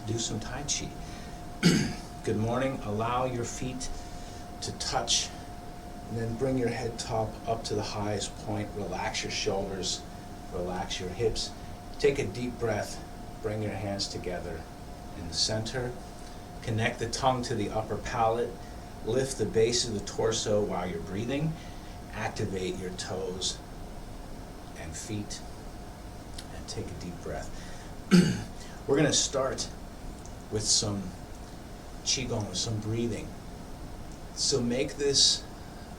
do some Tai Chi. Good morning. Allow your feet to touch, and then bring your head top up to the highest point. Relax your shoulders, relax your hips. Take a deep breath. Bring your hands together in the center. Connect the tongue to the upper palate. Lift the base of the torso while you're breathing. Activate your toes and feet, and take a deep breath. We're going to start with some Qigong, some breathing. So make this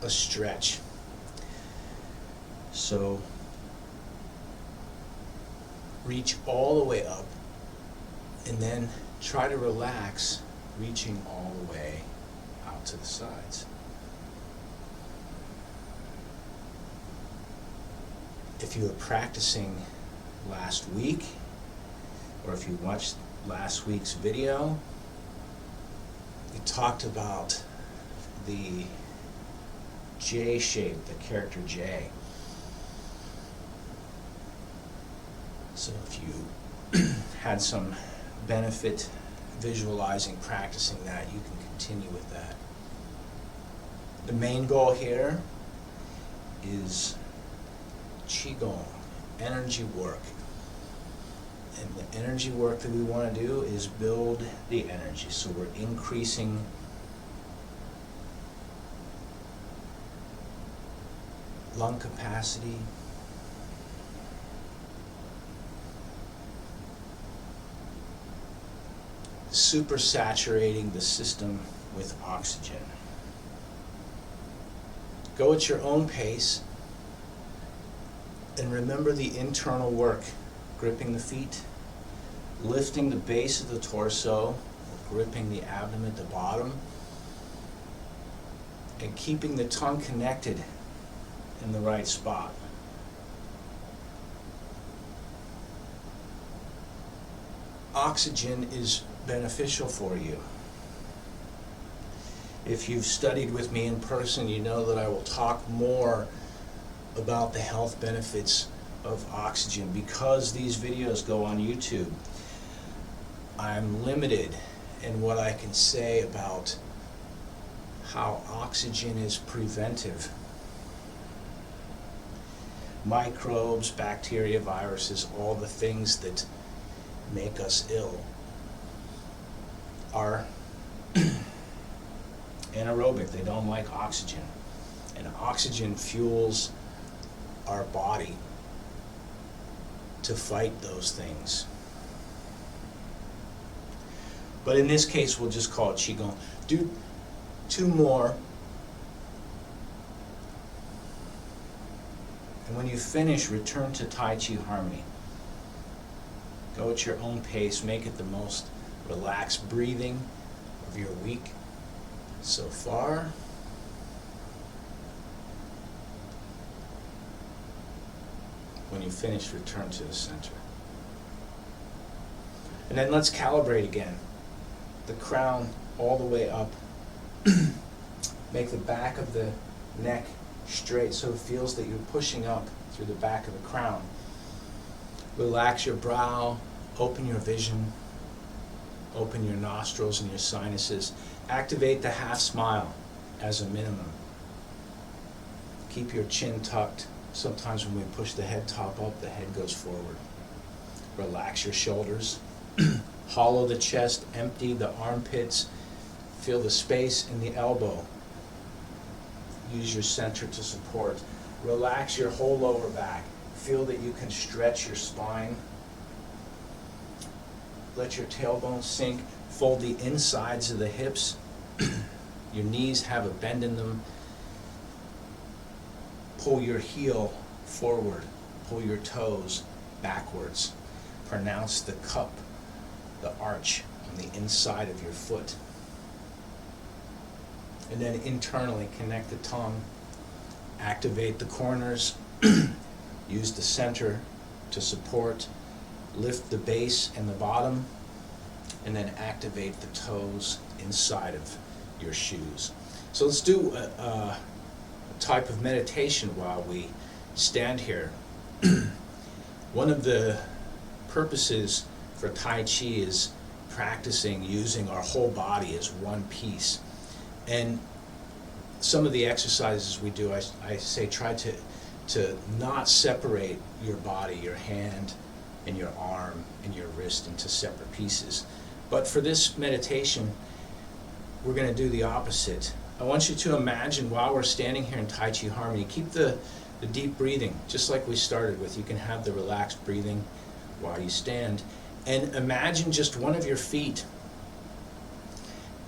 a stretch. So reach all the way up, and then try to relax, reaching all the way out to the sides. If you were practicing last week, or if you watched last week's video, we talked about the J shape, the character J. So if you had some benefit visualizing, practicing that, you can continue with that. The main goal here is Qigong, energy work. And the energy work that we want to do is build the energy. So we're increasing lung capacity, super saturating the system with oxygen. Go at your own pace, and remember the internal work. Gripping the feet, lifting the base of the torso, gripping the abdomen at the bottom, and keeping the tongue connected in the right spot. Oxygen is beneficial for you. If you've studied with me in person, you know that I will talk more about the health benefits of oxygen. Because these videos go on YouTube, I'm limited in what I can say about how oxygen is preventive. Microbes, bacteria, viruses, all the things that make us ill are anaerobic. They don't like oxygen. And oxygen fuels our body to fight those things. But in this case, we'll just call it Qigong. Do two more. And when you finish, return to Tai Chi Harmony. Go at your own pace. Make it the most relaxed breathing of your week so far. When you finish, return to the center. And then let's calibrate again. The crown all the way up. Make the back of the neck straight so it feels that you're pushing up through the back of the crown. Relax your brow, open your vision, open your nostrils and your sinuses. Activate the half smile as a minimum. Keep your chin tucked. Sometimes when we push the head top up, the head goes forward. Relax your shoulders. Hollow the chest, empty the armpits. Feel the space in the elbow. Use your center to support. Relax your whole lower back. Feel that you can stretch your spine. Let your tailbone sink. Fold the insides of the hips. Your knees have a bend in them. Pull your heel forward. Pull your toes backwards. Pronounce the cup, the arch on the inside of your foot. And then internally connect the tongue. Activate the corners. Use the center to support. Lift the base and the bottom. And then activate the toes inside of your shoes. So let's do a type of meditation while we stand here. One of the purposes for Tai Chi is practicing using our whole body as one piece. And some of the exercises we do, I say try to not separate your body, your hand and your arm and your wrist into separate pieces. But for this meditation, we're going to do the opposite. I want you to imagine while we're standing here in Tai Chi Harmony, keep the deep breathing, just like we started with. You can have the relaxed breathing while you stand. And imagine just one of your feet.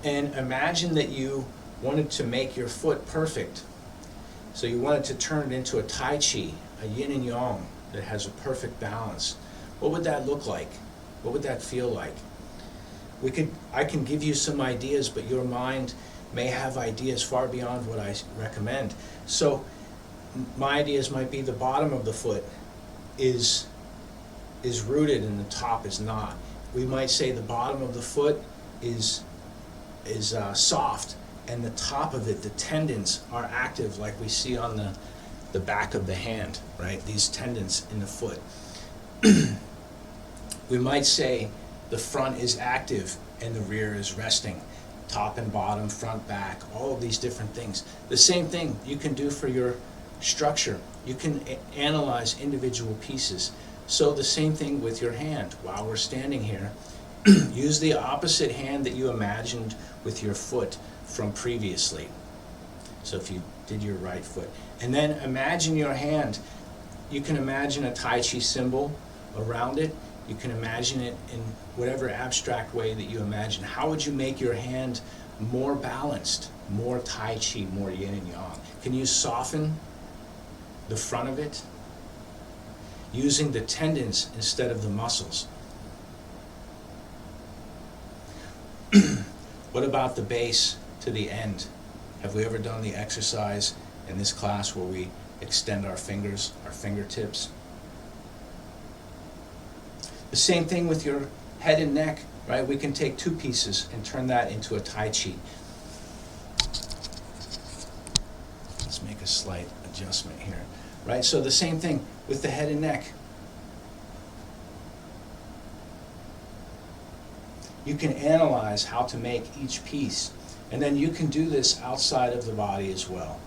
And imagine that you wanted to make your foot perfect. So you wanted to turn it into a Tai Chi, a yin and yang that has a perfect balance. What would that look like? What would that feel like? I can give you some ideas, but your mind may have ideas far beyond what I recommend. So my ideas might be the bottom of the foot is rooted and the top is not. We might say the bottom of the foot is soft, and the top of it, the tendons, are active, like we see on the back of the hand, right? These tendons in the foot. We might say the front is active and the rear is resting. Top and bottom, front, back, all of these different things. The same thing you can do for your structure. You can analyze individual pieces. So the same thing with your hand. While we're standing here, use the opposite hand that you imagined with your foot from previously. So if you did your right foot. And then imagine your hand. You can imagine a Tai Chi symbol around it. You can imagine it in whatever abstract way that you imagine. How would you make your hand more balanced, more Tai Chi, more yin and yang? Can you soften the front of it using the tendons instead of the muscles? What about the base to the end? Have we ever done the exercise in this class where we extend our fingers, our fingertips? The same thing with your head and neck, right? We can take two pieces and turn that into a Tai Chi. Let's make a slight adjustment here, right? So the same thing with the head and neck. You can analyze how to make each piece, and then you can do this outside of the body as well.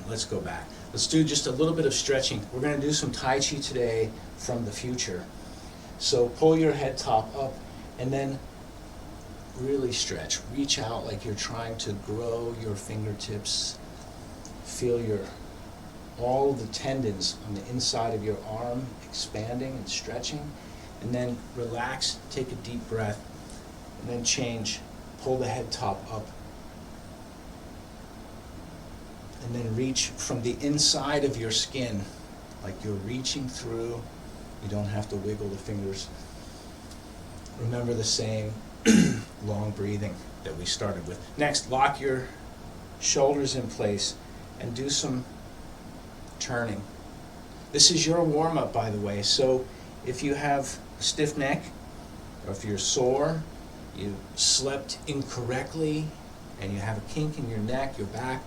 Let's go back. Let's do just a little bit of stretching. We're going to do some Tai Chi today from the future. So pull your head top up and then really stretch. Reach out like you're trying to grow your fingertips. Feel all the tendons on the inside of your arm expanding and stretching. And then relax, take a deep breath, and then change. Pull the head top up. And then reach from the inside of your skin, like you're reaching through. You don't have to wiggle the fingers. Remember the same long breathing that we started with. Next, lock your shoulders in place and do some turning. This is your warm-up, by the way, so if you have a stiff neck, or if you're sore, you slept incorrectly, and you have a kink in your neck, your back,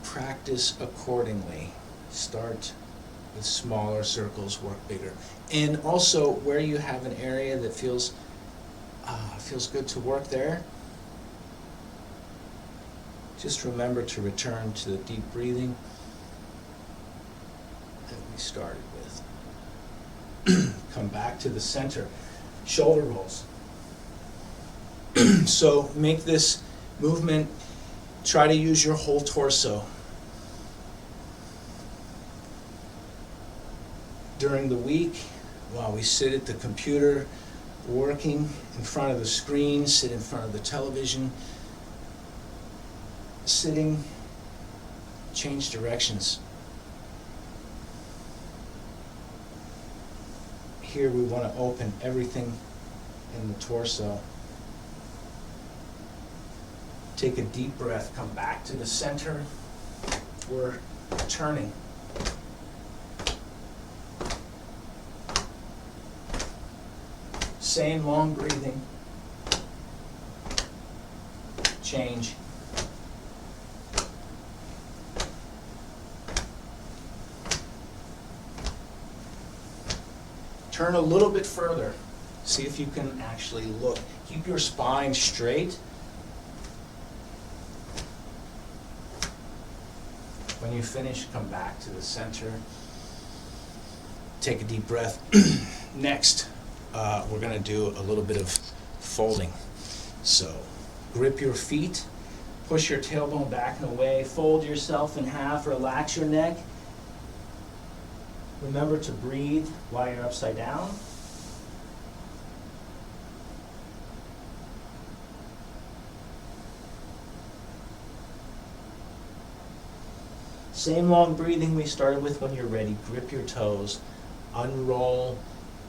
practice accordingly. Start with smaller circles, work bigger. And also, where you have an area that feels good to work there, just remember to return to the deep breathing that we started with. Come back to the center. Shoulder rolls. So make this movement, try to use your whole torso. During the week, while we sit at the computer, working in front of the screen, sit in front of the television, sitting, change directions. Here we want to open everything in the torso. Take a deep breath, come back to the center. We're turning. Same long breathing. Change. Turn a little bit further. See if you can actually look. Keep your spine straight. When you finish, come back to the center. Take a deep breath. Next, we're going to do a little bit of folding. So, grip your feet, push your tailbone back and away, fold yourself in half, relax your neck. Remember to breathe while you're upside down. Same long breathing we started with when you're ready. Grip your toes, unroll,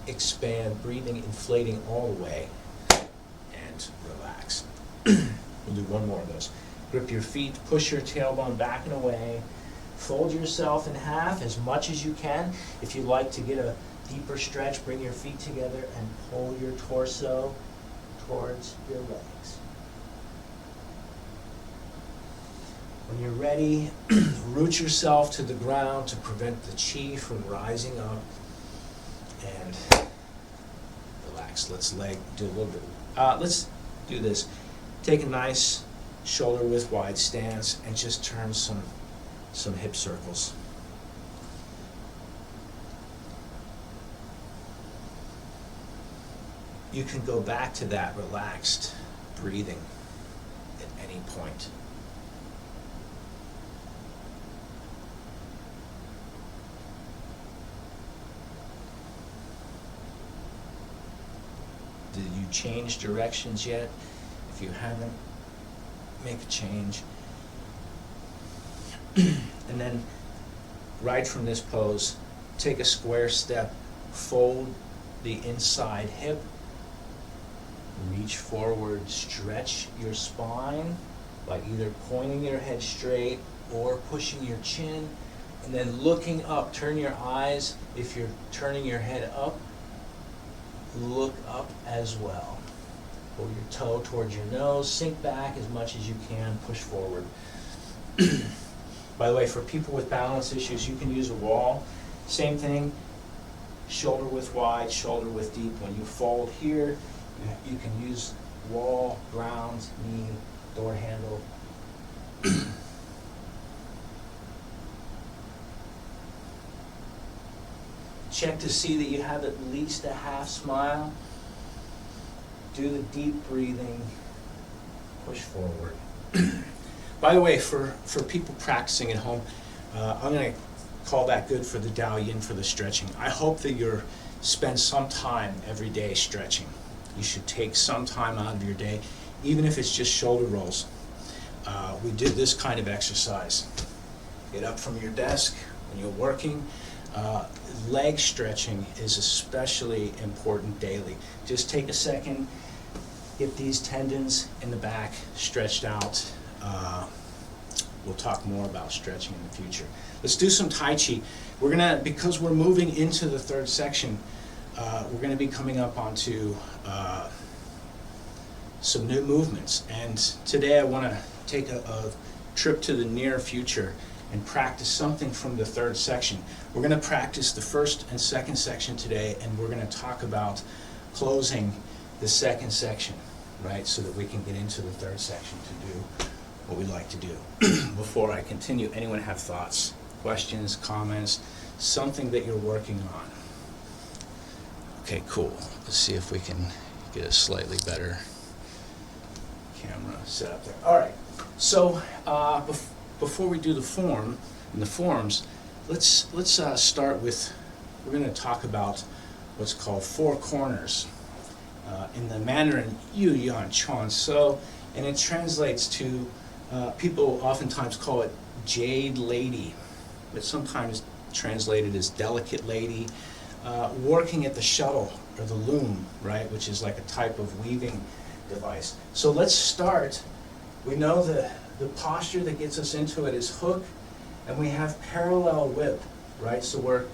expand, breathing, inflating all the way, and relax. We'll do one more of those. Grip your feet, push your tailbone back and away, fold yourself in half as much as you can. If you'd like to get a deeper stretch, bring your feet together and pull your torso towards your legs. When you're ready, root yourself to the ground to prevent the chi from rising up, and relax. Let's do a little bit. Let's do this. Take a nice shoulder width wide stance and just turn some hip circles. You can go back to that relaxed breathing at any point. Did you change directions yet? If you haven't, make a change. And then, right from this pose, take a square step, fold the inside hip, reach forward, stretch your spine by either pointing your head straight or pushing your chin, and then looking up. Turn your eyes. If you're turning your head up, look up as well. Pull your toe towards your nose, sink back as much as you can, push forward. By the way, for people with balance issues, you can use a wall. Same thing, shoulder width wide, shoulder width deep. When you fold here, you can use wall, ground, knee, door handle. Check to see that you have at least a half smile. Do the deep breathing. Push forward. By the way, for people practicing at home, I'm going to call that good for the Dao Yin for the stretching. I hope that you spend some time every day stretching. You should take some time out of your day, even if it's just shoulder rolls. We did this kind of exercise. Get up from your desk when you're working. Leg stretching is especially important daily. Just take a second, get these tendons in the back stretched out. We'll talk more about stretching in the future. Let's do some Tai Chi. Because we're moving into the third section, we're gonna be coming up onto some new movements. And today I wanna take a trip to the near future and practice something from the third section. We're going to practice the first and second section today, and we're going to talk about closing the second section, right, so that we can get into the third section to do what we like to do. Before I continue, anyone have thoughts, questions, comments, something that you're working on? Okay, cool. Let's see if we can get a slightly better camera set up there. All right, so before we do the form and the forms, let's start with, we're going to talk about what's called four corners in the Mandarin Yu Yan Chuan So, and it translates to, people oftentimes call it jade lady, but sometimes translated as delicate lady, working at the shuttle or the loom, right, which is like a type of weaving device. So let's start. We know the posture that gets us into it is hook, and we have parallel whip, right? So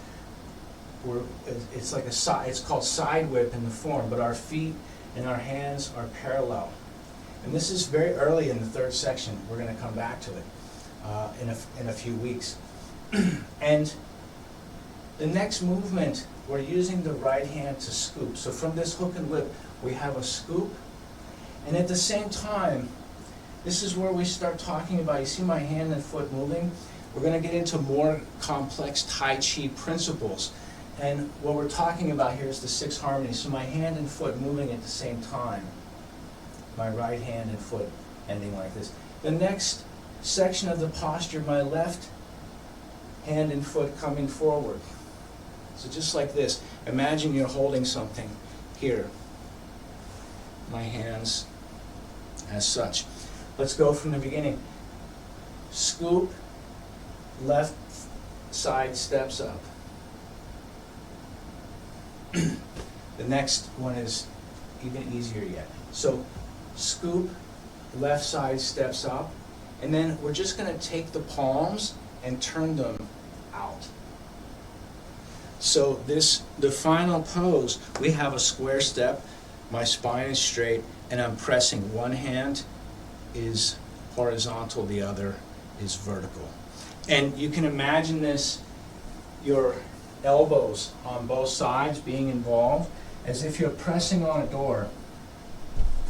it's like it's called side whip in the form, but our feet and our hands are parallel. And this is very early in the third section. We're going to come back to it in a few weeks. And The next movement, we're using the right hand to scoop. So from this hook and whip, we have a scoop. And at the same time, this is where we start talking about, you see my hand and foot moving? We're going to get into more complex Tai Chi principles. And what we're talking about here is the six harmonies. So my hand and foot moving at the same time. My right hand and foot ending like this. The next section of the posture, my left hand and foot coming forward. So just like this. Imagine you're holding something here. My hands as such. Let's go from the beginning. Scoop, left side steps up. The next one is even easier yet. So scoop, left side steps up, and then we're just going to take the palms and turn them out. So the final pose, we have a square step, my spine is straight, and I'm pressing. One hand is horizontal, the other is vertical. And you can imagine this, your elbows on both sides being involved, as if you're pressing on a door,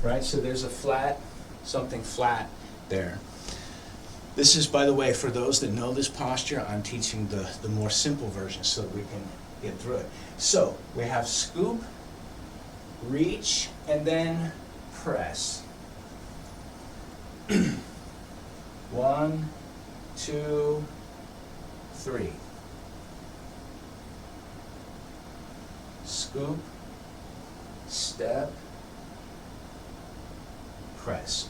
right? So there's a flat, something flat there. This is, by the way, for those that know this posture, I'm teaching the more simple version so we can get through it. So we have scoop, reach, and then press. 1, 2, 3. Scoop, step, press.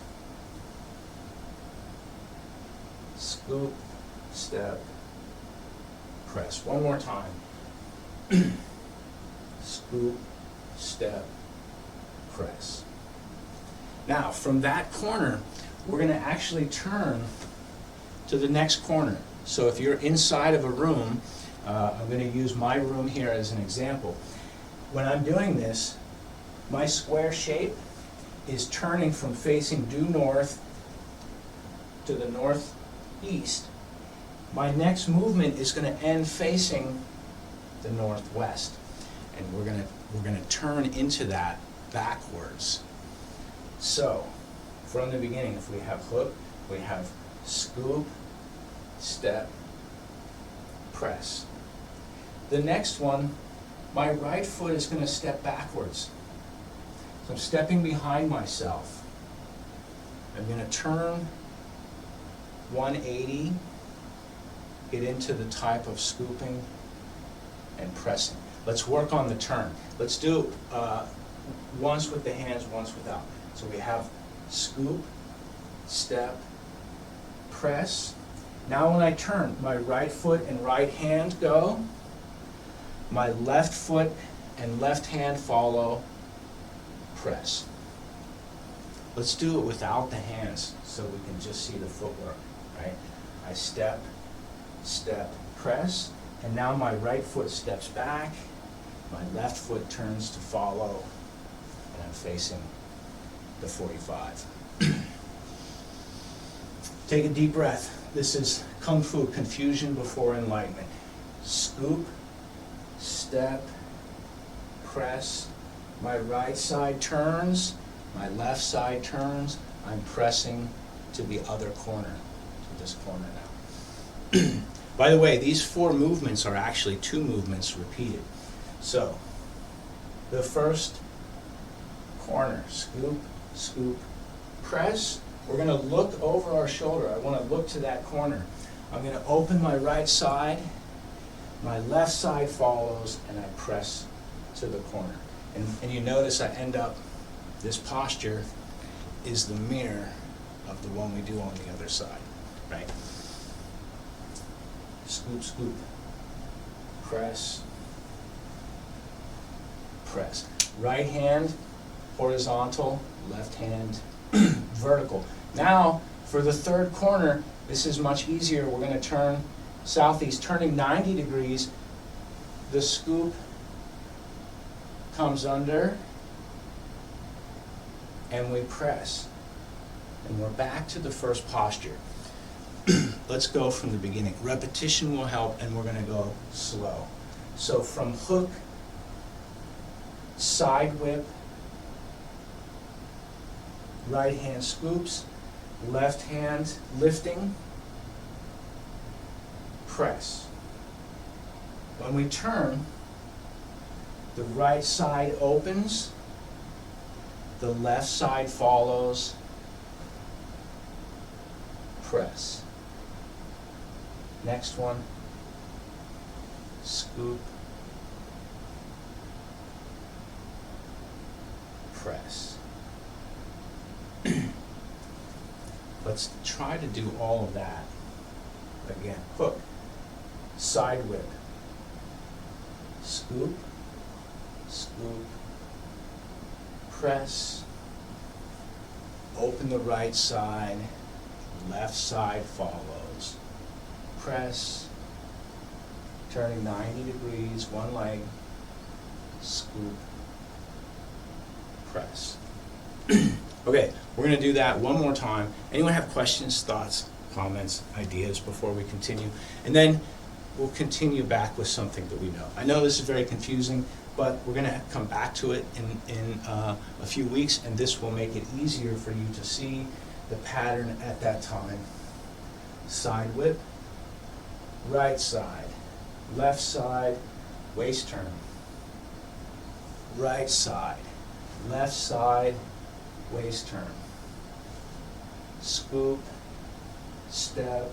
Scoop, step, press. One more time. Scoop, step, press. Now, from that corner, we're going to actually turn to the next corner. So if you're inside of a room, I'm going to use my room here as an example. When I'm doing this, my square shape is turning from facing due north to the northeast. My next movement is going to end facing the northwest, and we're going to turn into that backwards. So, from the beginning, if we have hook, we have scoop, step, press. The next one, my right foot is going to step backwards. So I'm stepping behind myself. I'm going to turn 180, get into the type of scooping and pressing. Let's work on the turn. Let's do once with the hands, once without. So we have scoop, step, press. Now when I turn, my right foot and right hand go. My left foot and left hand follow, press. Let's do it without the hands so we can just see the footwork, right? I step, step, press, and now my right foot steps back, my left foot turns to follow, and I'm facing the 45. Take a deep breath. This is Kung Fu, confusion before enlightenment. Scoop, step, press. My right side turns, my left side turns. I'm pressing to the other corner, to this corner now. By the way, these 4 movements are actually 2 movements repeated. So, the first corner, scoop, scoop, press. We're going to look over our shoulder. I want to look to that corner. I'm going to open my right side. My left side follows, and I press to the corner. And you notice I end up, this posture is the mirror of the one we do on the other side, right? Scoop, scoop, press, press. Right hand, horizontal, left hand, vertical. Now, for the third corner, this is much easier. We're going to turn southeast, turning 90 degrees. The scoop comes under, and we press. And we're back to the first posture. Let's go from the beginning. Repetition will help, and we're going to go slow. So from hook, side whip, right hand scoops, left hand lifting, press. When we turn, the right side opens, the left side follows, press. Next one, scoop, press. Let's try to do all of that. Again, hook, side whip, scoop, scoop, press, open the right side, left side follows, press, turning 90 degrees, one leg, scoop, press. Okay, we're going to do that one more time. Anyone have questions, thoughts, comments, ideas before we continue? And then we'll continue back with something that we know. I know this is very confusing, but we're going to come back to it in a few weeks, and this will make it easier for you to see the pattern at that time. Side whip, right side, left side, waist turn, right side, left side, waist turn, scoop, step,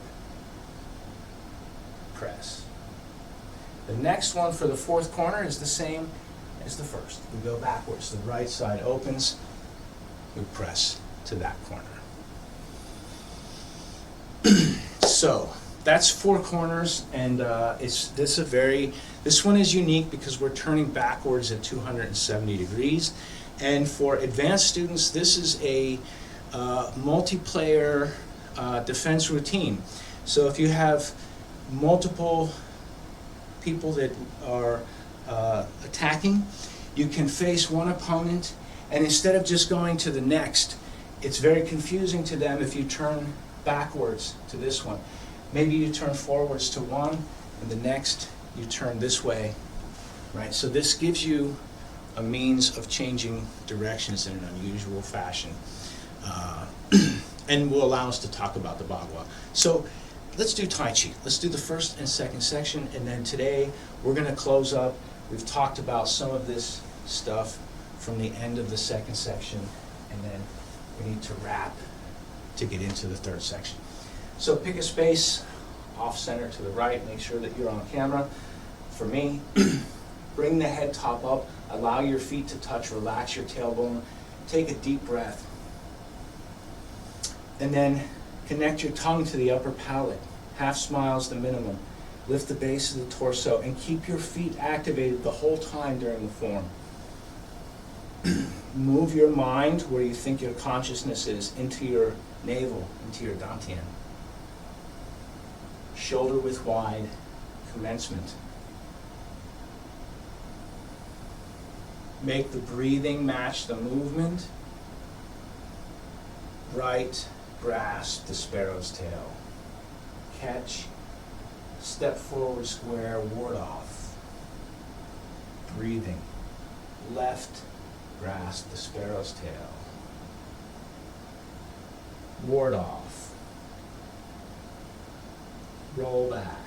press. The next one for the fourth corner is the same as the first. We go backwards. The right side opens, we press to that corner. So that's 4 corners, and this one is unique because we're turning backwards at 270 degrees. And for advanced students, this is a multiplayer defense routine. So if you have multiple people that are attacking, you can face one opponent, and instead of just going to the next, it's very confusing to them if you turn backwards to this one. Maybe you turn forwards to one, and the next you turn this way, right? So this gives you a means of changing directions in an unusual fashion, and will allow us to talk about the Bagua. So let's do Tai Chi. Let's do the first and second section, and then today we're going to close up. We've talked about some of this stuff from the end of the second section, and then we need to wrap to get into the third section. So pick a space off center to the right. Make sure that you're on camera. For me, bring the head top up. Allow your feet to touch. Relax your tailbone. Take a deep breath. And then connect your tongue to the upper palate. Half smiles the minimum. Lift the base of the torso and keep your feet activated the whole time during the form. Move your mind where you think your consciousness is, into your navel, into your dantian. Shoulder width wide, commencement. Make the breathing match the movement. Right, grasp the sparrow's tail. Catch, step forward square, ward off. Breathing. Left, grasp the sparrow's tail. Ward off. Roll back.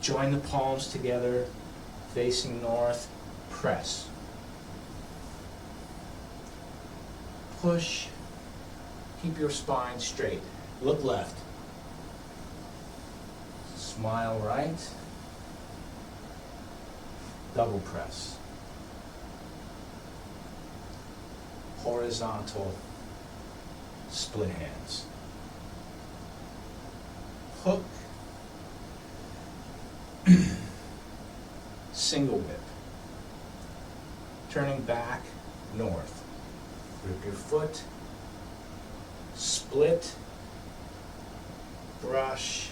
Join the palms together, facing north, press. Push, keep your spine straight. Look left. Smile right. Double press. Horizontal, split hands. Hook, single whip. Turning back, north. Grip your foot, split, brush,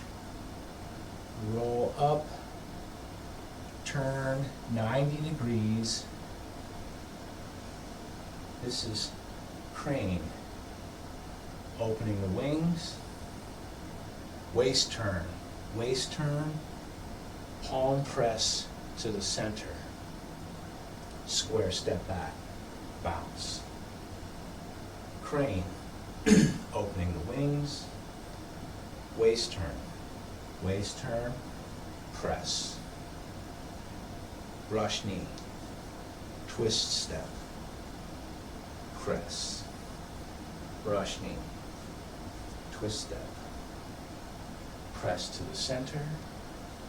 roll up, turn 90 degrees. This is crane. Opening the wings, waist turn, palm press to the center, square step back, bounce. Crane, opening the wings, waist turn, press. Brush knee, twist step, press. Brush knee, twist step, press to the center,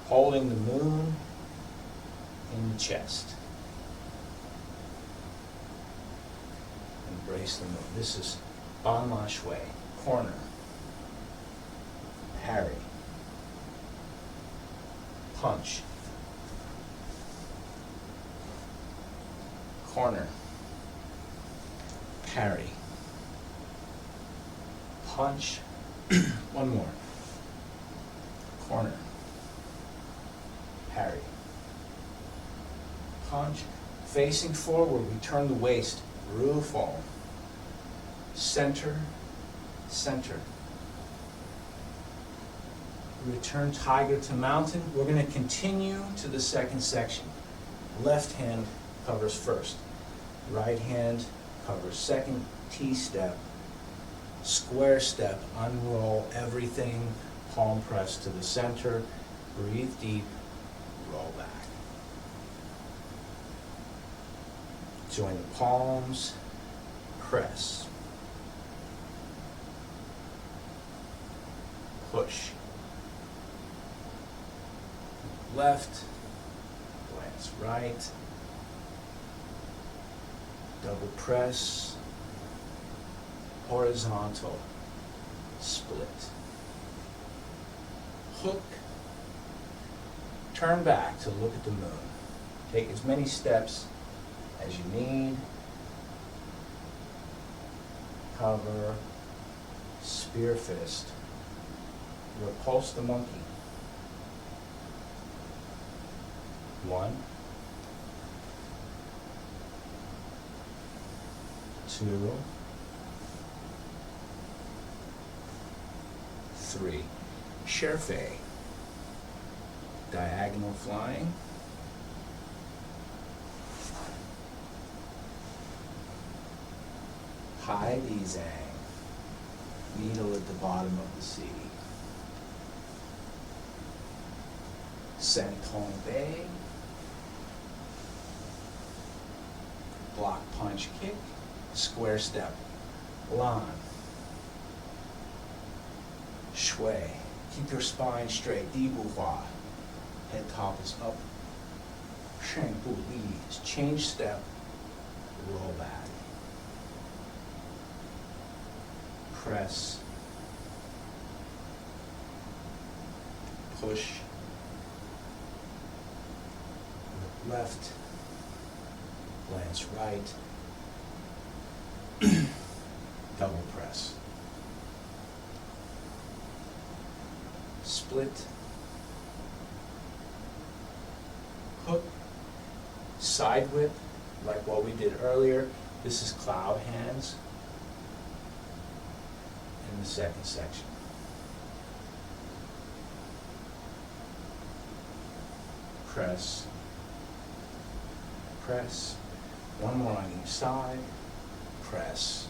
holding the moon in the chest. Embrace the moon. This is Ban Ma Shui, corner, parry, punch, corner, parry, punch, one more, corner, parry, punch, facing forward, we turn the waist, Ru Fong, center, center. Return tiger to mountain. We're going to continue to the second section. Left hand covers first. Right hand covers second. T-step. Square step. Unroll everything. Palm press to the center. Breathe deep. Roll back. Join the palms. Press. Push. Left, glance right, double press, horizontal, split, hook, turn back to look at the moon. Take as many steps as you need, cover, spear fist, repulse the monkey. 1, 2, 3. Sherfei. Diagonal flying. Hai Di Zhang. Needle at the bottom of the sea. Santong Bei. Block, punch, kick, square step, Lan. Shui. Keep your spine straight, Di Bu Hua. Head top is up. Sheng Bu Li is change step, roll back. Press. Push. Left. Glance right, double press, split, hook, side whip, like what we did earlier. This is cloud hands in the second section. Press, press. One more on each side. Press.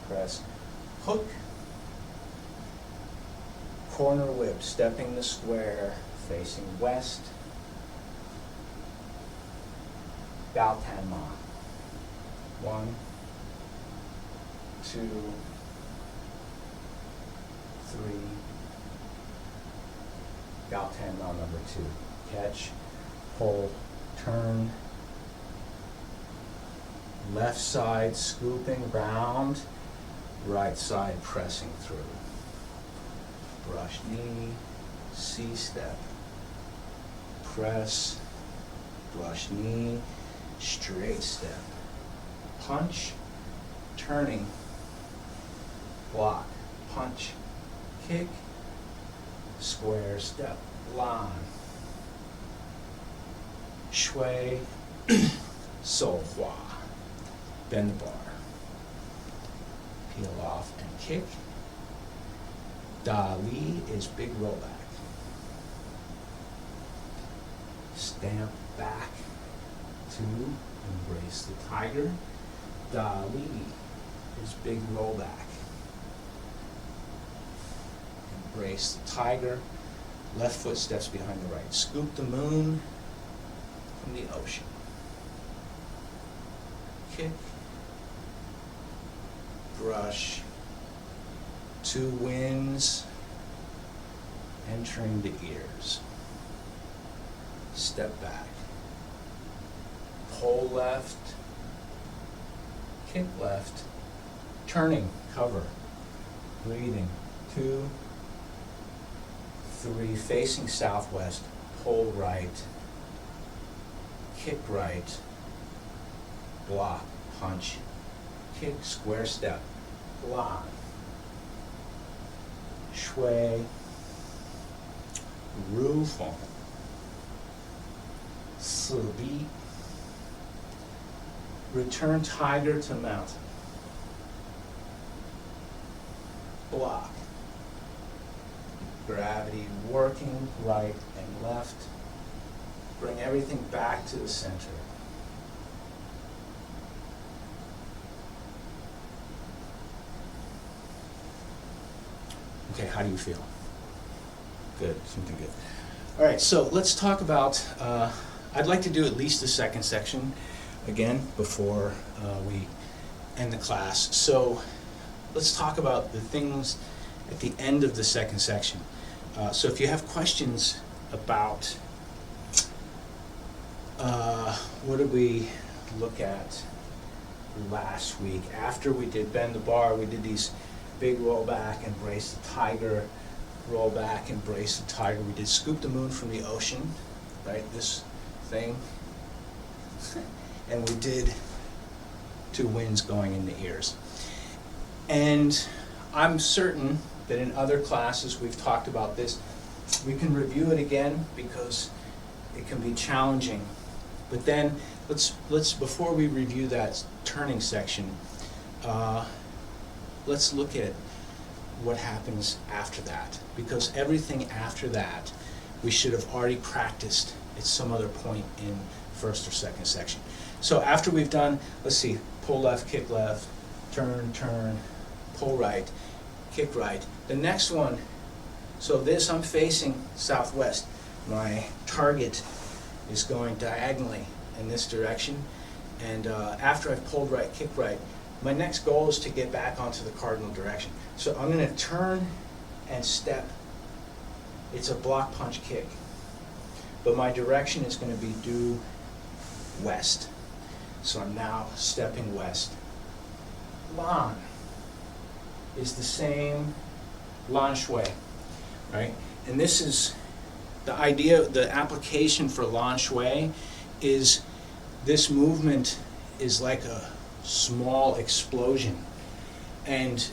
Press. Hook. Corner whip, stepping the square, facing west. Bao Tan Ma. 1, 2, 3. Bao Tan Ma number 2. Catch, hold, turn, left side scooping round, right side pressing through. Brush knee, C-step, press, brush knee, straight step, punch, turning, block, punch, kick, square step, Lan. Shui, So Hua, bend the bar, peel off and kick. Da Li is big rollback. Stamp back to embrace the tiger. Dali is big rollback. Embrace the tiger. Left foot steps behind the right. Scoop the moon from the ocean. Kick. Brush. Two winds entering the ears. Step back. Pull left. Kick left. Turning, cover. Breathing. 2, 3, facing southwest. Pull right. Kick right. Block, punch. Kick, square step. Block. Shui. Ru Feng. Si Bi. Return tiger to mountain. Block. Gravity working right and left. Bring everything back to the center. Okay, how do you feel? Good, something good. All right, so let's talk about, I'd like to do at least the second section again before we end the class. So let's talk about the things at the end of the second section. So if you have questions about what did we look at last week? After we did bend the bar, we did these big roll back, embrace the tiger, roll back, embrace the tiger. We did scoop the moon from the ocean, right? This thing. And we did two winds going in the ears. And I'm certain that in other classes we've talked about this. We can review it again because it can be challenging. But then let's before we review that turning section, let's look at what happens after that, because everything after that we should have already practiced at some other point in first or second section. So after we've done, let's see, pull left, kick left, turn, turn, pull right, kick right. The next one, so this I'm facing southwest. My target is going diagonally in this direction, and after I've pulled right, kick right, my next goal is to get back onto the cardinal direction. So I'm going to turn and step. It's a block punch kick, but my direction is going to be due west. So I'm now stepping west. Lan is the same Lan Shui, right? And this is the idea, the application for Lan Shui is this movement is like a small explosion, and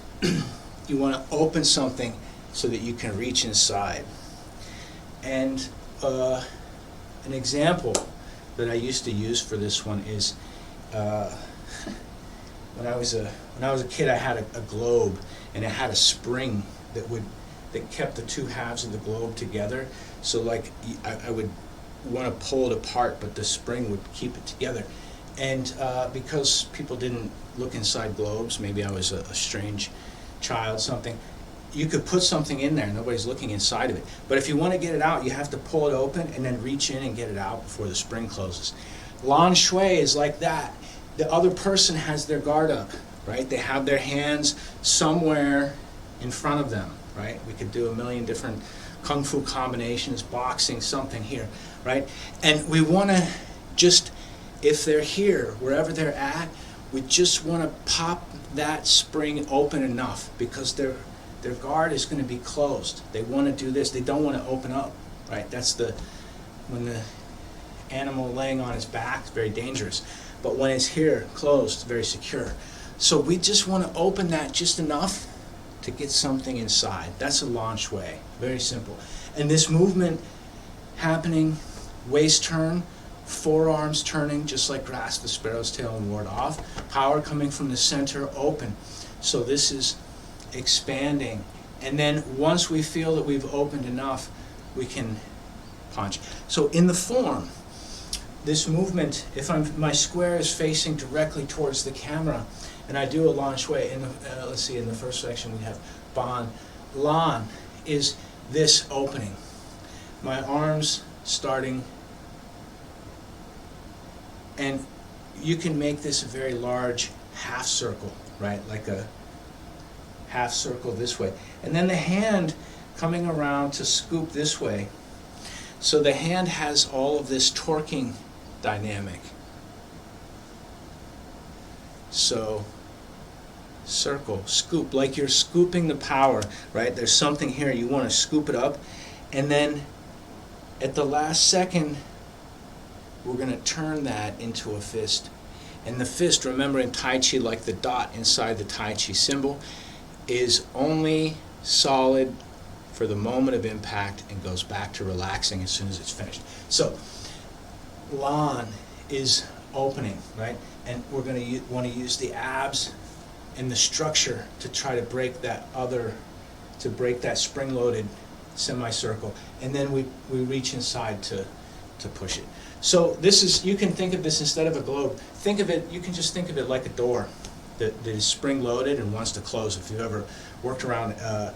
you want to open something so that you can reach inside. And an example that I used to use for this one is when I was a kid, I had a globe, and it had a spring that kept the two halves of the globe together. So like I would want to pull it apart, but the spring would keep it together. And because people didn't look inside globes, maybe I was a strange child, something, you could put something in there, nobody's looking inside of it. But if you want to get it out, you have to pull it open and then reach in and get it out before the spring closes. Lan Shui is like that. The other person has their guard up, right? They have their hands somewhere in front of them, right? We could do a million different kung fu combinations, boxing, something here, right? And we want to just, if they're here, wherever they're at, we just want to pop that spring open enough, because their guard is going to be closed. They want to do this. They don't want to open up, right? That's when the animal laying on its back is very dangerous. But when it's here, closed, very secure. So we just want to open that just enough to get something inside. That's a Lan Shui, very simple. And this movement happening, waist turn, forearms turning, just like grasp the sparrow's tail and ward off. Power coming from the center, open. So this is expanding. And then once we feel that we've opened enough, we can punch. So in the form, this movement, if my square is facing directly towards the camera, and I do a lan shui, let's see, in the first section we have ban. Lan is this opening. My arms starting, and you can make this a very large half circle, right? Like a half circle this way. And then the hand coming around to scoop this way. So the hand has all of this torquing dynamic. So circle, scoop, like you're scooping the power, right? There's something here, you want to scoop it up, and then at the last second we're going to turn that into a fist. And the fist, remember in Tai Chi, like the dot inside the Tai Chi symbol, is only solid for the moment of impact and goes back to relaxing as soon as it's finished. So lan is opening, right? And we're going to want to use the abs and the structure to try to break that spring-loaded semicircle, and then we reach inside to push it. So this is, you can think of this instead of a globe, think of it, you can just think of it like a door that is spring-loaded and wants to close. If you've ever worked around a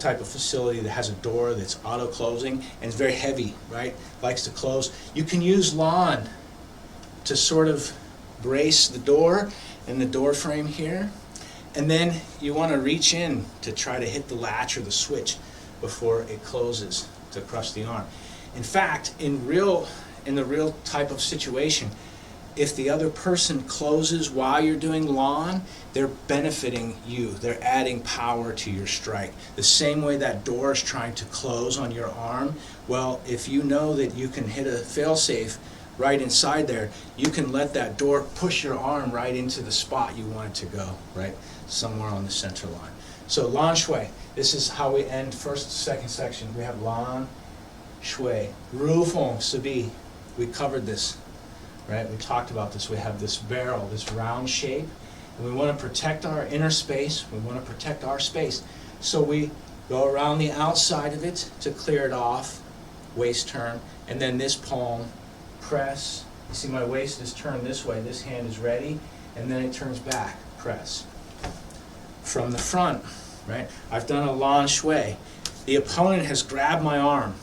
type of facility that has a door that's auto-closing and it's very heavy, right, likes to close, you can use lan to sort of brace the door and the door frame here, and then you want to reach in to try to hit the latch or the switch before it closes to crush the arm. In fact, in the real type of situation, if the other person closes while you're doing lan, they're benefiting you. They're adding power to your strike. The same way that door is trying to close on your arm, well, if you know that you can hit a failsafe right inside there, you can let that door push your arm right into the spot you want it to go, right? Somewhere on the center line. So lan shui, this is how we end first, second section. We have lan shui. Ru feng sibi, we covered this, right? We talked about this. We have this barrel, this round shape, and we want to protect our inner space. We want to protect our space. So we go around the outside of it to clear it off, waist turn, and then this palm, press. You see my waist is turned this way, this hand is ready, and then it turns back, press. From the front, right? I've done a lan shui. The opponent has grabbed my arm.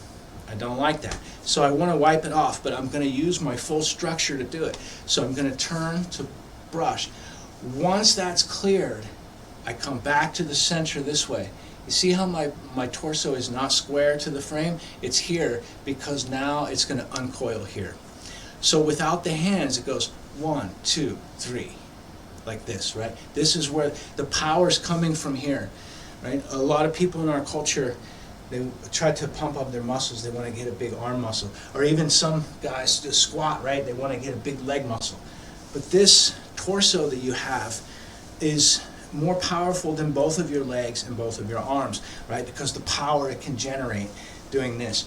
I don't like that. So I want to wipe it off, but I'm going to use my full structure to do it. So I'm going to turn to brush. Once that's cleared, I come back to the center this way. You see how my torso is not square to the frame? It's here because now it's going to uncoil here. So without the hands, it goes 1, 2, 3, like this, right? This is where the power's coming from here, right? A lot of people in our culture, they try to pump up their muscles. They want to get a big arm muscle. Or even some guys just squat, right? They want to get a big leg muscle. But this torso that you have is more powerful than both of your legs and both of your arms, right? Because the power it can generate doing this.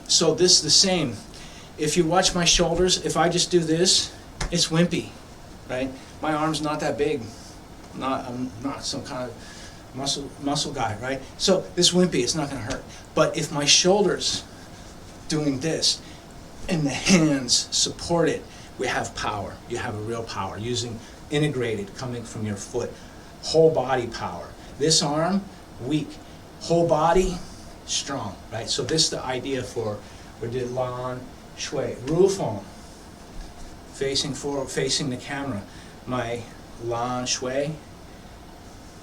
So this is the same. If you watch my shoulders, if I just do this, it's wimpy, right? My arm's not that big. I'm not some kind of muscle guy, right? So this wimpy, it's not going to hurt. But if my shoulders doing this and the hands support it, we have power. You have a real power using integrated coming from your foot. Whole body power. This arm, weak. Whole body, strong, right? So this is the idea for, we did lan shui. Ru feng, facing forward, facing the camera. My lan shui,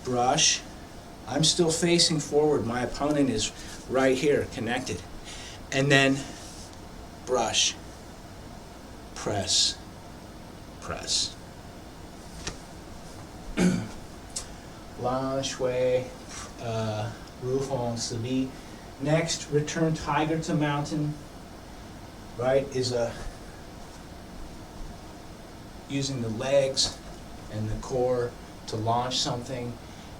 brush. I'm still facing forward. My opponent is right here, connected. And then brush, press, press. Lan shui, ru feng sibi. Next, return tiger to mountain. Right, is using the legs and the core to launch something,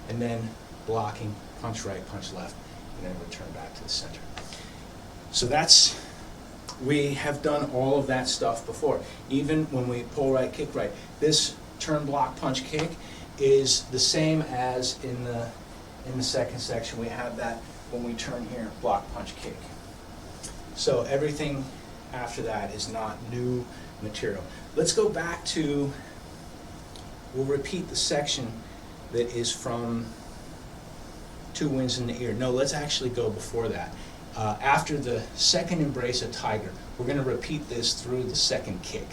and then blocking, punch right, punch left, and then return back to the center. So that's, we have done all of that stuff before. Even when we pull right, kick right. This turn, block, punch, kick is the same as in the second section. We have that when we turn here, block, punch, kick. So everything after that is not new material. Let's go back to, we'll repeat the section that is from Two Winds in the Ear. No, let's actually go before that. After the second Embrace a Tiger, we're going to repeat this through the second kick,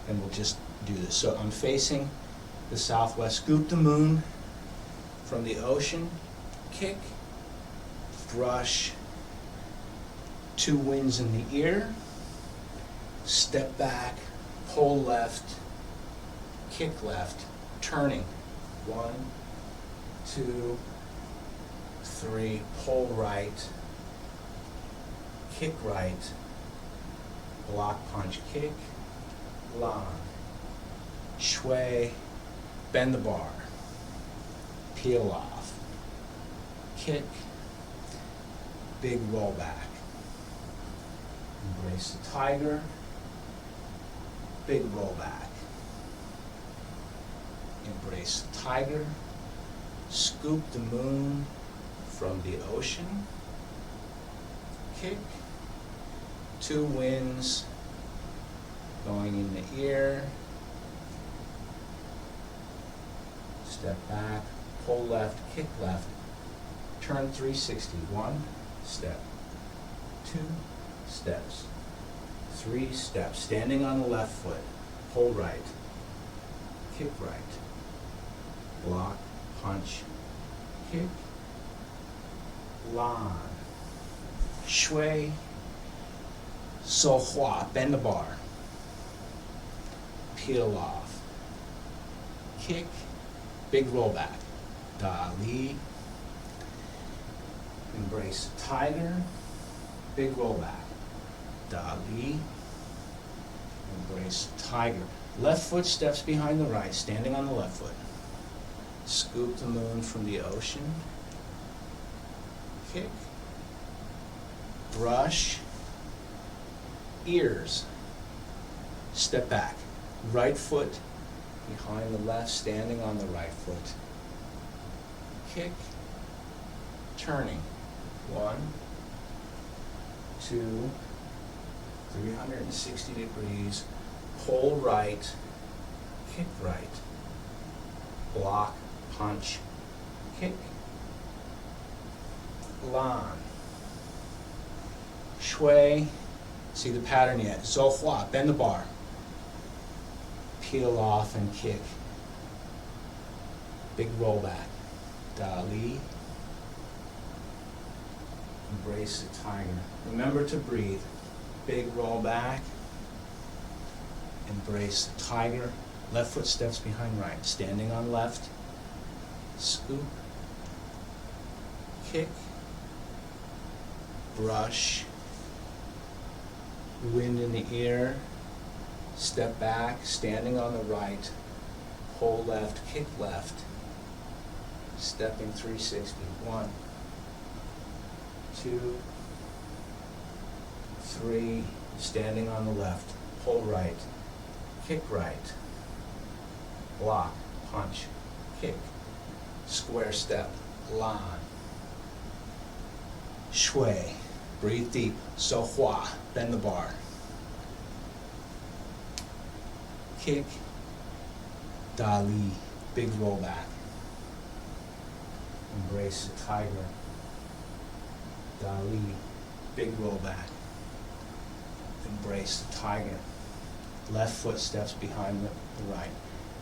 and we'll just do this. So I'm facing the southwest, scoop the moon from the ocean, kick, brush, Two Winds in the Ear, step back, pull left, kick left, turning, 1, 2, 3, pull right, kick right, block punch kick, lan, shui, bend the bar, peel off, kick, big roll back, embrace the tiger, big roll back, embrace the tiger, scoop the moon from the ocean, kick, Two Winds going in the ear, step back, pull left, kick left, turn 360, 1 step, 2 steps, 3 steps, standing on the left foot, pull right, kick right, block, punch, kick, lan, shui, so hua, bend the bar, peel off, kick, big roll back, da li, embrace the tiger, big roll back, da li, embrace the tiger. Left foot steps behind the right, standing on the left foot. Scoop the moon from the ocean, kick, brush, ears, step back, right foot behind the left, standing on the right foot, kick, turning, 1, 2, 360 degrees, pull right, kick right, block, punch, kick, lan, shui, see the pattern yet, zhou hua, bend the bar, peel off and kick, big roll back, da li, embrace the tiger. Remember to breathe, big roll back, embrace the tiger, left foot steps behind right, standing on left, scoop, kick, brush, wind in the ear, step back, standing on the right, pull left, kick left, stepping 360, 1, 2, 3, standing on the left, pull right, kick right, block, punch, kick, square step, lan, shui, breathe deep, so hua, bend the bar, kick, da li, big roll back, embrace the tiger, da li, big roll back, embrace the tiger, left foot steps behind the right,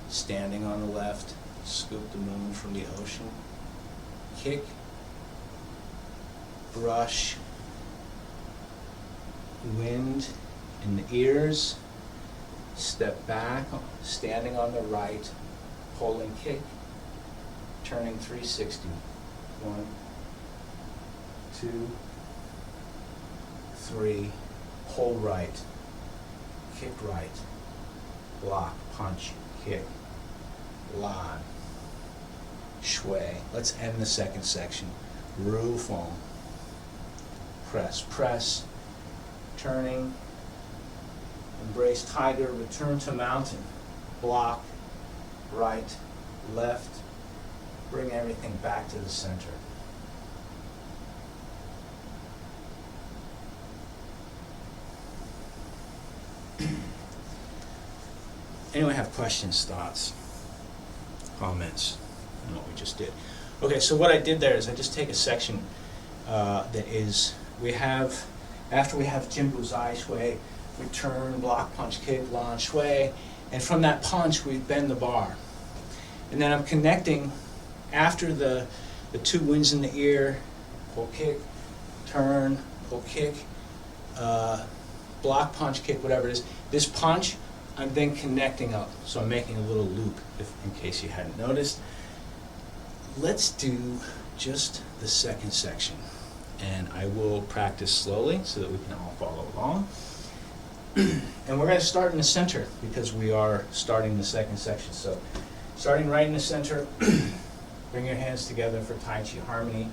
standing on the left, scoop the moon from the ocean, kick, brush, wind in the ears, step back, standing on the right, pull and kick, turning 360, 1, 2, 3, pull right, kick right, block, punch, kick, lan, shui. Let's end the second section. Ru feng. Press, press, turning, embrace tiger, return to mountain, block, right, left, bring everything back to the center. Anyone have questions, thoughts, comments on what we just did? Okay, so what I did there is I just take a section that is, after we have Jimbu Zai Shui, we turn, block, punch, kick, launch, shui, and from that punch we bend the bar. And then I'm connecting after the two winds in the ear, pull, kick, turn, pull, kick, block, punch, kick, whatever it is. This punch, I'm then connecting up, so I'm making a little loop, in case you hadn't noticed. Let's do just the second section, and I will practice slowly so that we can all follow along. And we're going to start in the center because we are starting the second section. So starting right in the center, bring your hands together for Tai Chi Harmony.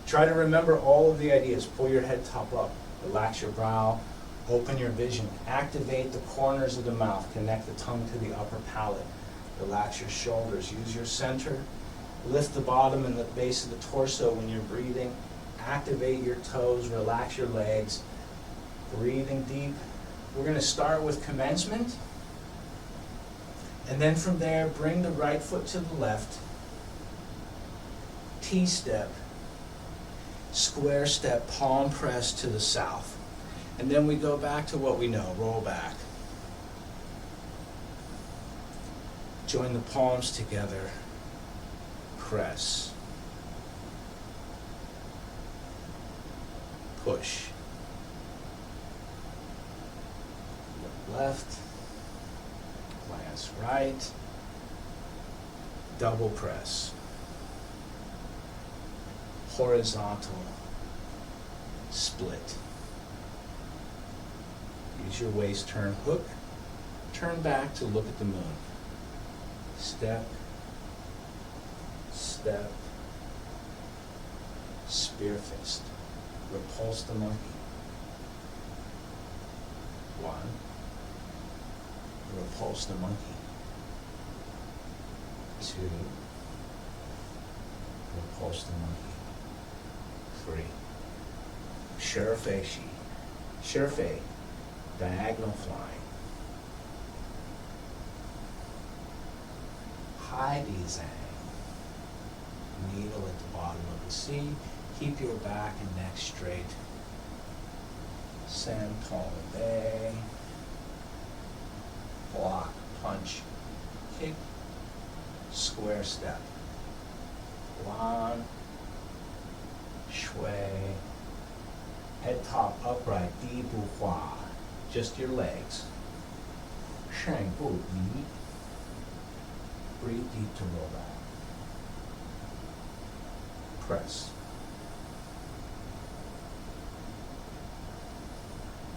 Try to remember all of the ideas. Pull your head top up, relax your brow, open your vision, activate the corners of the mouth, connect the tongue to the upper palate, relax your shoulders, use your center, lift the bottom and the base of the torso when you're breathing, activate your toes, relax your legs, breathing deep. We're going to start with commencement, and then from there bring the right foot to the left, T-step, square step, palm press to the south. And then we go back to what we know, roll back. Join the palms together, press, push. Look left, glance right, double press, horizontal, split. Use your waist turn hook, turn back to look at the moon. Step, step, spear fist, repulse the monkey. 1, repulse the monkey. 2, repulse the monkey. 3, Shirafei Shi, Shirafei, diagonal flying. Hai Di Zhang, needle at the bottom of the sea. Keep your back and neck straight. San Tong Bei, block, punch, kick, square step. Lan, shui, head top upright, Di Bu Hua, just your legs. Shang Bu Yi, breathe deep to roll back. Press.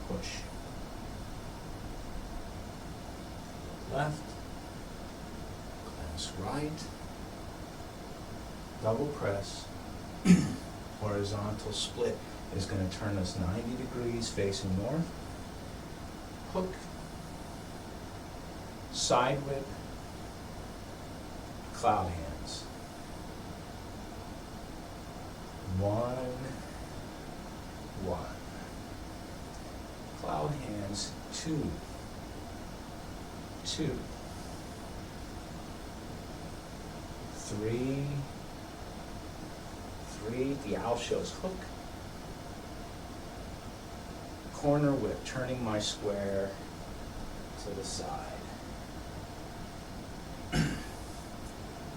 Push. Left. Glance right. Double press. Horizontal split is going to turn us 90 degrees facing north. Hook. Side whip. Cloud hands. 1, 1. Cloud hands, 2, 2. 3, 3. The owl shows hook. Corner whip, turning my square to the side.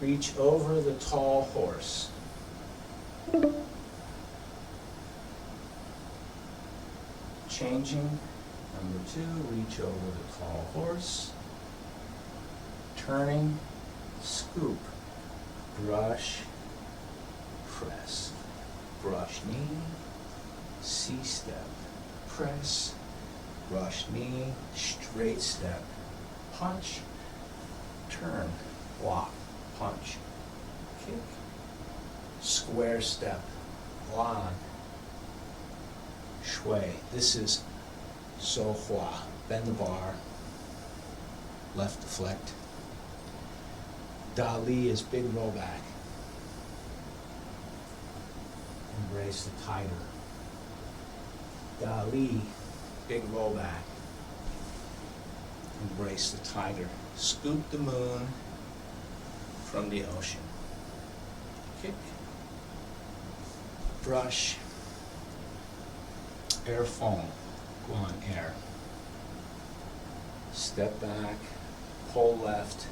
Reach over the tall horse. Changing, number 2, reach over the tall horse. Turning, scoop, brush, press. Brush knee, C-step, press, brush knee, straight step, punch, turn, block, punch, kick, square step, lan, shui. This is so hua, bend the bar, left deflect. Dali is big rollback. Embrace the tighter. Dali, big rollback. Embrace the tiger. Scoop the moon from the ocean. Kick. Brush. Air foam. Go on, air. Step back. Pull left.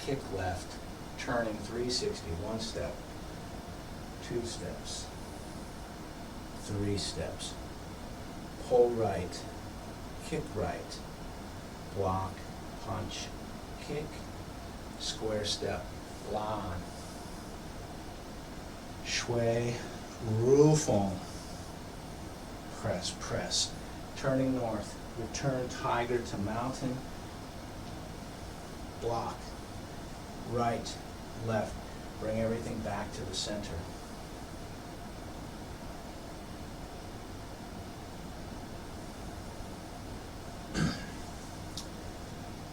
Kick left. Turning 360. 1 step. 2 steps. 3 steps. Pull right. Kick right. Block. Punch. Kick. Square step. Lan. Shui. Rufeng. Press, press. Turning north. Return tiger to mountain. Block. Right. Left. Bring everything back to the center.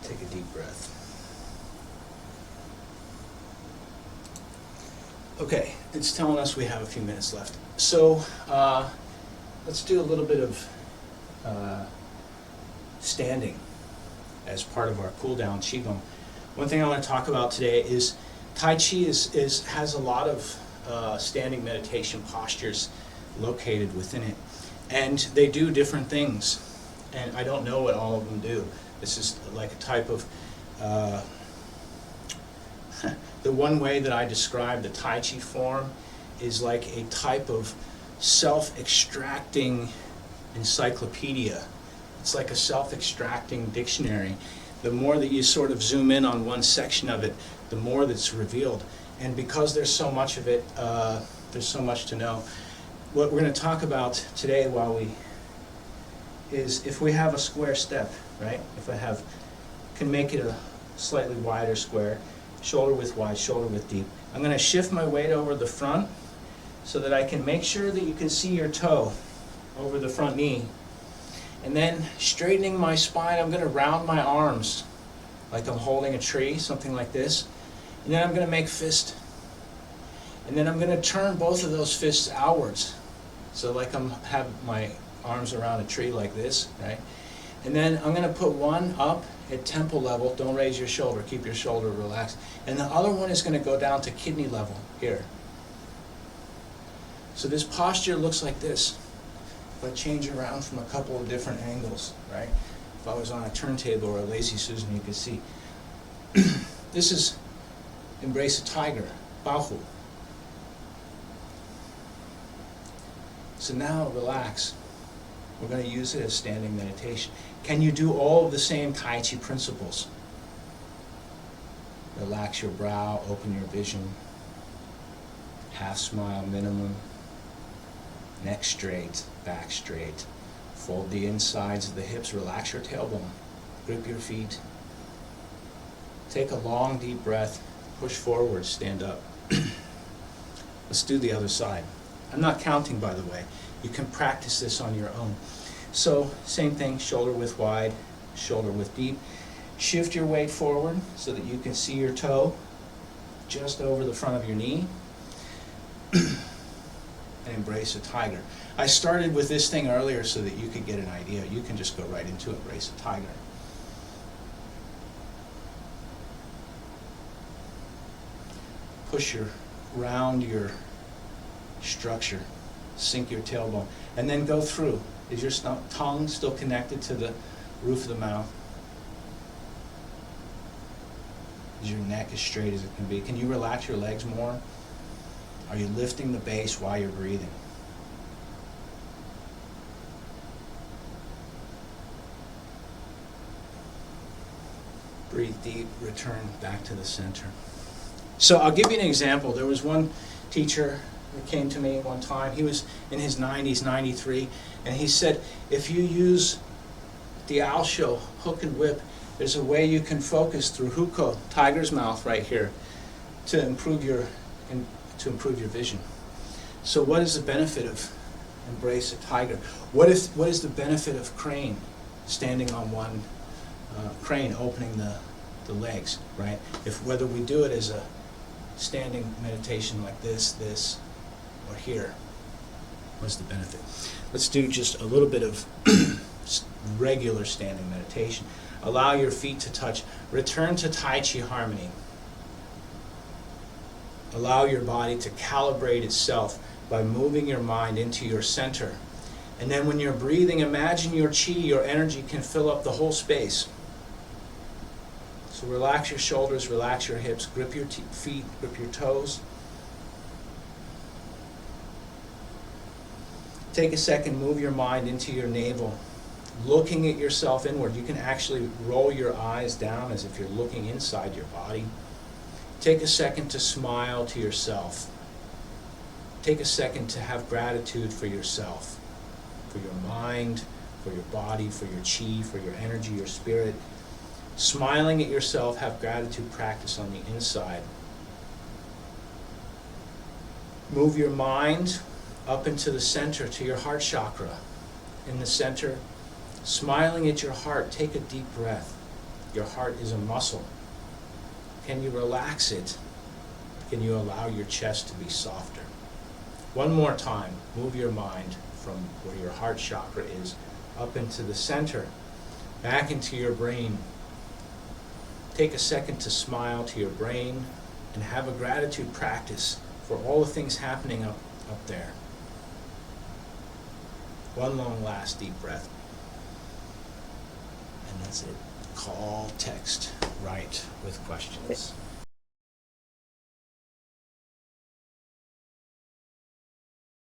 Take a deep breath. Okay, it's telling us we have a few minutes left. So let's do a little bit of standing as part of our cool down Qigong. One thing I want to talk about today is Tai Chi has a lot of standing meditation postures located within it. And they do different things. And I don't know what all of them do. This is like a type of, the one way that I describe the Tai Chi form is like a type of self-extracting encyclopedia. It's like a self-extracting dictionary. The more that you sort of zoom in on one section of it, the more that's revealed. And because there's so much of it, there's so much to know. What we're going to talk about today is if we have a square step, right? If I can make it a slightly wider square, shoulder width wide, shoulder width deep. I'm going to shift my weight over the front so that I can make sure that you can see your toe over the front knee. And then straightening my spine, I'm going to round my arms like I'm holding a tree, something like this. And then I'm going to make fist. And then I'm going to turn both of those fists outwards. So like have my arms around a tree like this, right? And then I'm going to put one up at temple level. Don't raise your shoulder. Keep your shoulder relaxed. And the other one is going to go down to kidney level here. So this posture looks like this. If I change around from a couple of different angles, right? If I was on a turntable or a Lazy Susan, you could see. This is Embrace a Tiger, Baohu. So now relax. We're going to use it as standing meditation. Can you do all of the same Tai Chi principles? Relax your brow, open your vision. Half smile minimum. Neck straight, back straight. Fold the insides of the hips, relax your tailbone. Grip your feet. Take a long deep breath. Push forward, stand up. Let's do the other side. I'm not counting, by the way. You can practice this on your own. So, same thing, shoulder width wide, shoulder width deep. Shift your weight forward so that you can see your toe just over the front of your knee. And embrace a tiger. I started with this thing earlier so that you could get an idea. You can just go right into embrace a tiger. Push round your structure. Sink your tailbone. And then go through. Is your tongue still connected to the roof of the mouth? Is your neck as straight as it can be? Can you relax your legs more? Are you lifting the base while you're breathing? Breathe deep, return back to the center. So I'll give you an example. There was one teacher that came to me one time. He was in his 90s, 93, and he said, if you use the Alsho hook and whip, there's a way you can focus through Huko, tiger's mouth right here, to improve your vision. So what is the benefit of embrace a tiger? What is the benefit of crane, standing on one crane, opening the legs, right? Whether we do it as a standing meditation like this, or here, what's the benefit? Let's do just a little bit of regular standing meditation. Allow your feet to touch. Return to Tai Chi harmony. Allow your body to calibrate itself by moving your mind into your center. And then when you're breathing, imagine your chi, your energy, can fill up the whole space. So relax your shoulders, relax your hips, grip your feet, grip your toes. Take a second, move your mind into your navel, looking at yourself inward. You can actually roll your eyes down as if you're looking inside your body. Take a second to smile to yourself. Take a second to have gratitude for yourself, for your mind, for your body, for your chi, for your energy, your spirit. Smiling at yourself, have gratitude practice on the inside. Move your mind up into the center to your heart chakra. In the center, smiling at your heart, take a deep breath. Your heart is a muscle. Can you relax it? Can you allow your chest to be softer? One more time, move your mind from where your heart chakra is up into the center, back into your brain. Take a second to smile to your brain and have a gratitude practice for all the things happening up there. One long last deep breath. And that's it. Call, text, write with questions.